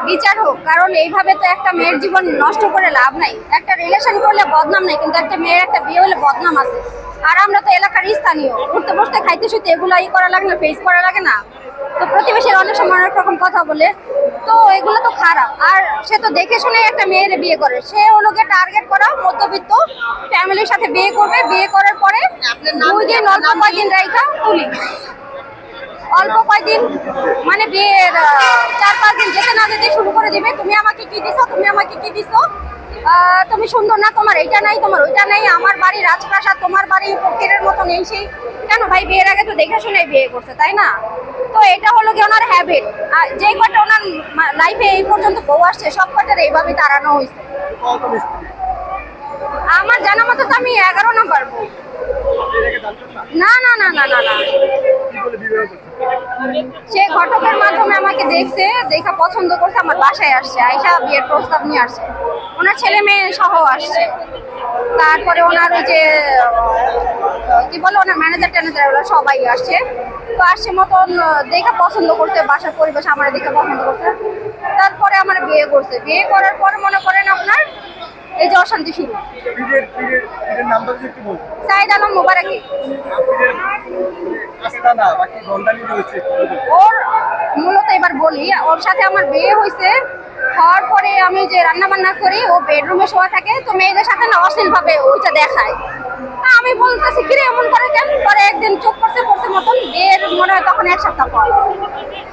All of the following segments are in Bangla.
বিচার হোক, কারণ এইভাবে তো একটা মেয়ের জীবন নষ্ট করে লাভ নাই। একটা রিলেশন করলে বদনাম নাই, কিন্তু একটা মেয়ের একটা বিয়ে হলে বদনাম আছে। আর আমরা তো এলাকার স্থানীয়, উঠতে বসতে খাইতে শুতে এগুলো করা লাগে না, ফেস করা লাগে না। তো প্রতিবেশীর অনেক সময় অনেক রকম কথা বলে, তো এগুলো তো খারাপ। আর সে তো দেখে শুনে একটা মেয়ের বিয়ে করে, সে ওগুলোকে টার্গেট করা মধ্যবিত্ত ফ্যামিলির সাথে বিয়ে করবে, বিয়ে করার পরে 2 দিন অল্প কয়েকদিন রাইখা তুলি, অল্প কয়েকদিন মানে বিয়ের 4-5 দিন যেতে না যেতে শুরু করে দিবে, তুমি আমাকে কি দিছো, তুমি আমাকে কি দিছো, তুমি সুন্দর না, তোমার এইটা নাই, তোমার ওইটা নাই, আমার বাড়ি রাজপ্রাসাদ, তোমার বাড়ি ফকিরের মতো নেই। সেই কেন ভাই, বিয়ের আগে তো দেখে শুনে বিয়ে করছে, তাই না? তো এটা হলো কি ওনার হ্যাবিট। আর যে কটা ওনার লাইফে এই পর্যন্ত বউ আসছে, সব কটার এইভাবে তাড়ানো হয়েছে। আমার জানা মতো তো আমি 11 নাম্বার বউ। না না না না না না, সে ঘটকের মাধ্যমে আমাকে দেখছে, দেখা পছন্দ করছে, আমার বাসায় আসছে, আয়সা বিয়ের প্রস্তাব নিয়ে আসছে, ওনার ছেলে মেয়ে সহ আসছে। তারপরে ওনার ওই যে কি বলে, ওনার ম্যানেজার ট্যানেজার ওরা সবাই আসছে। তো আসছে মতন দেখা পছন্দ করতে, বাসার পরিবেশ আমার দেখে পছন্দ করছে, তারপরে আমার বিয়ে করছে। বিয়ে করার পর মনে করেন আপনার এই যে অশান্তি শুরু। সাইদ আলম মোবারকি। ওর মূলত এবার বলি, ওর সাথে আমার বিয়ে হয়েছে, হওয়ার পরে আমি যে রান্না বান্না করি, ও বেডরুমে শোয়া থাকে, তো মেয়েদের সাথে না অশ্লীল ভাবে ওইটা দেখায়। আমি বলতেছি কিরে এমন করে কেন? পরে একদিন চুপ করছে, করছে মতন, বিয়ের মনে হয় তখন 1 সপ্তাহ পর।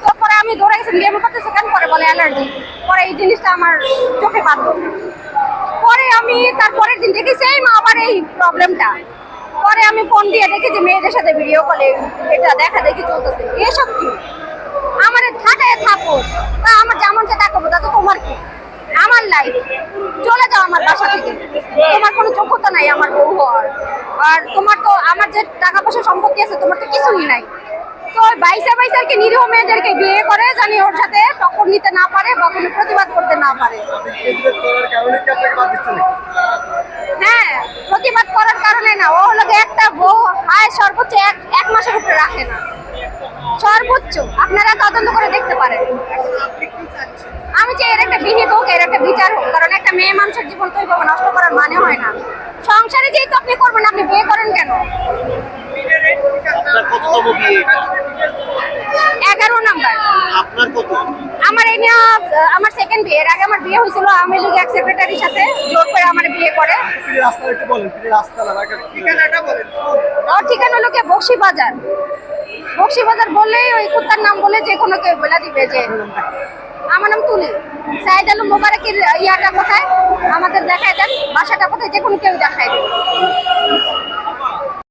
তারপরে আমি দৌড়ে গেছি, বিয়ে করতেছে কেন? পরে বলে অ্যালার্জি। পরে এই জিনিসটা আমার চোখে বাঁধলো। পরে আমি তারপরের দিন দেখি সেম আবার এই প্রবলেমটা। পরে আমি ফোন দিয়ে দেখি যে মেয়েদের সাথে ভিডিও কলে এটা দেখা দেখি চলতেছে। এসব কি আমার ঠাটায় থাকো, তা আমার যেমন সে তাকাবো, তা তো তোমার কি? আমার লাইফ, চলে যাও আমার বাসা থেকে, তোমার কোনো যোগ্যতা নাই আমার বউ হওয়ার। আর তোমার তো আমার যে টাকা পয়সা সম্পত্তি আছে, তোমার তো কিছুই নাই। তো বাইসা বাইসাকে নিরীহ মেয়েদেরকে বিয়ে করে, জানি ওর সাথে টক্কর নিতে না পারে বা কোনো প্রতিবাদ করতে না পারে। হ্যাঁ, প্রতিবাদ করার কারণে না, ও হলো একটা বউ হায় সর্বোচ্চ এক মাসের উপরে রাখে না, সর্বোচ্চ। আপনারা তদন্ত করে দেখতে পারেন। আমি চাই এর একটা বিহিত হোক, এর একটা বিচার হোক, কারণ একটা মেয়ে মানুষের জীবন তো এইভাবে নষ্ট করার মানে হয় না। সংসারে যেহেতু আপনি করবেন, আপনি বিয়ে করেন কেন? 11 নাম্বার। আমার এই নিয়ে আমার সেকেন্ড বিয়ে। এর আগে আমার বিয়ে হয়েছিল আওয়ামী লীগ এক সেক্রেটারির সাথে, জোর করে আমার বিয়ে করে। ওর ঠিকানা হলো কি বক্সিবাজার। বক্সিবাজার বললেই ওই কুত্তার নাম বলে যে কোনো কেউ বলে দিবে যে আমার নাম তুলি। সাইদ আলম মোবারকের ইয়াটা কোথায় আমাদের দেখায় দেন, বাসাটা কোথায়, যে কোনো কেউ দেখায় দেবে।